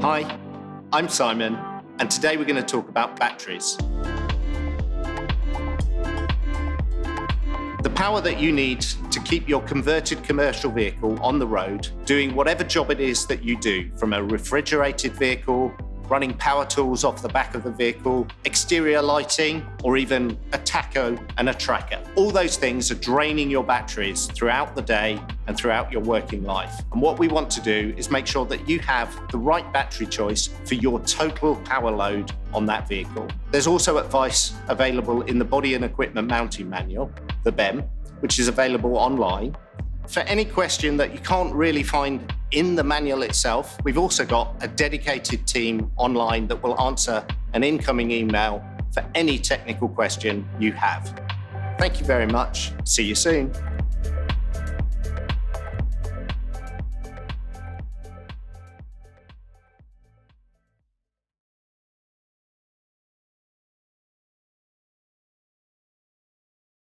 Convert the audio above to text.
Hi, I'm Simon, and today we're going to talk about batteries. The power that you need to keep your converted commercial vehicle on the road, doing whatever job it is that you do, from a refrigerated vehicle, running power tools off the back of the vehicle, exterior lighting, or even a tacho and a tracker. All those things are draining your batteries throughout the day and throughout your working life. And what we want to do is make sure that you have the right battery choice for your total power load on that vehicle. There's also advice available in the Body and Equipment Mounting Manual, the BEM, which is available online. For any question that you can't really find in the manual itself, we've also got a dedicated team online that will answer an incoming email for any technical question you have. Thank you very much. See you soon.